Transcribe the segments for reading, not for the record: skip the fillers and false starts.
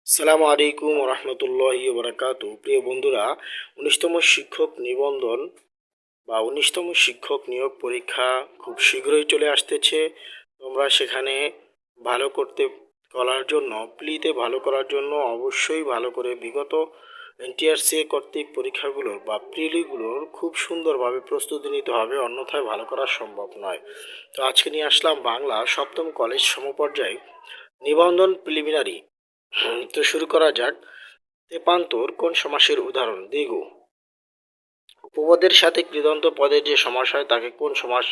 আসসালামু আলাইকুম রহমতুল্লাহি বারাকাতু। প্রিয় বন্ধুরা, ১৯তম শিক্ষক নিবন্ধন বা ১৯তম শিক্ষক নিয়োগ পরীক্ষা খুব শীঘ্রই চলে আসতেছে। তোমরা সেখানে ভালো করার জন্য, প্লিতে ভালো করার জন্য অবশ্যই ভালো করে বিগত এনটিআরসি কর্তৃক পরীক্ষাগুলোর বা প্রিলিগুলোর খুব সুন্দরভাবে প্রস্তুতি নিতে হবে, অন্যথায় ভালো করা সম্ভব নয়। তো আজকে নিয়ে আসলাম বাংলা সপ্তম কলেজ সমপর্যায় নিবন্ধন প্রিলিমিনারি। তো শুরু করা যাক। তেপান্তর কোন সমাসের উদাহরণ? দ্বিগু। উপপদের সাথে কৃদন্ত পদের যে সমাস হয় তাকে কোন সমাস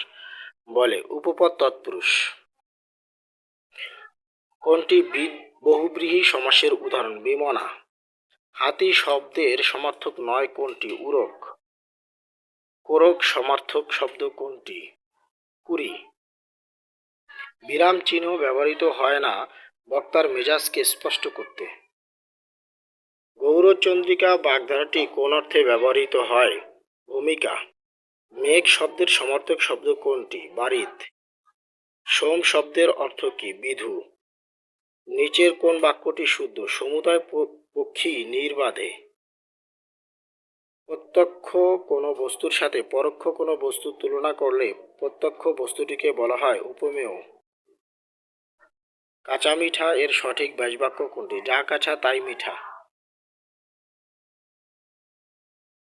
বলে? উপপদ তৎপুরুষ। কোনটি বহুব্রীহি সমাসের উদাহরণ? বিমনা। হাতি শব্দের সমার্থক নয় কোনটি? উরক। কোরক সমার্থক শব্দ কোনটি? কুরি। বিরাম চিহ্ন ব্যবহৃত হয় না বক্তার মেজাজকে স্পষ্ট করতে। গৌরচন্দ্রিকা বাগধারাটি কোন অর্থে ব্যবহৃত হয়? ভূমিকা। মেঘ শব্দের সমার্থক শব্দ কোনটি? বারিত। সোম শব্দের অর্থ কি? বিধু। নিচের কোন বাক্যটি শুদ্ধ? সমুদয় পক্ষী নির্বাধে। প্রত্যক্ষ কোনো বস্তুর সাথে পরোক্ষ কোনো বস্তুর তুলনা করলে প্রত্যক্ষ বস্তুটিকে বলা হয় উপমেয়। কাঁচা মিঠা এর সঠিক ব্যাসবাক্য কোনটি? যা কাঁচা তাই মিঠা।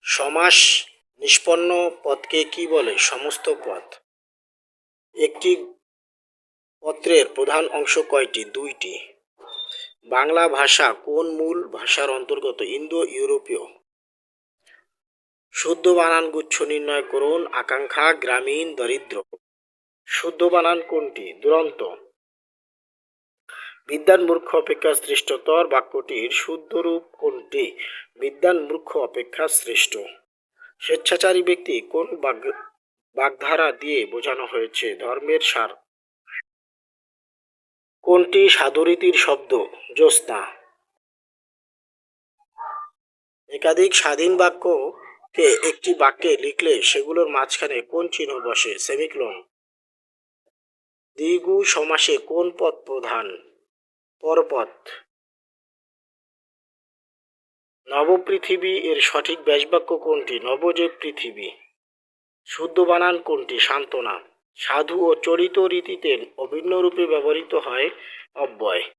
সমাস নিষ্পন্ন পদকে কি বলে? সমস্ত পদ। একটি পত্রের প্রধান অংশ কয়টি? দুইটি। বাংলা ভাষা কোন মূল ভাষার অন্তর্গত? ইন্দো ইউরোপীয়। শুদ্ধ বানান গুচ্ছ নির্ণয় করুন। আকাঙ্ক্ষা, গ্রামীণ, দরিদ্র। শুদ্ধ বানান কোনটি? দুরন্ত। বিদ্বান মূর্খ অপেক্ষা শ্রেষ্ঠতর বাক্যটির শুদ্ধ রূপ কোনটি? বিদ্বান মূর্খ অপেক্ষা শ্রেষ্ঠ। স্বেচ্ছাচারী ব্যক্তি কোন বাগধারা দিয়ে বোঝানো হয়েছে? ধর্মের সার। কোনটি সাধুরীতির শব্দ? জ্যোৎস্না। একাধিক স্বাধীন বাক্যকে একটি বাক্যে লিখলে সেগুলোর মাঝখানে কোন চিহ্ন বসে? সেমিকোলন। দ্বিগু সমাসে কোন পদ প্রধান? পরপদ। নবপৃথিবী এর সঠিক ব্যাসবাক্য কোনটি? নব যে পৃথিবী। শুদ্ধ বানান কোনটি? সান্ত্বনা। সাধু ও চরিত রীতিতে অভিন্ন রূপে ব্যবহৃত হয় অব্যয়।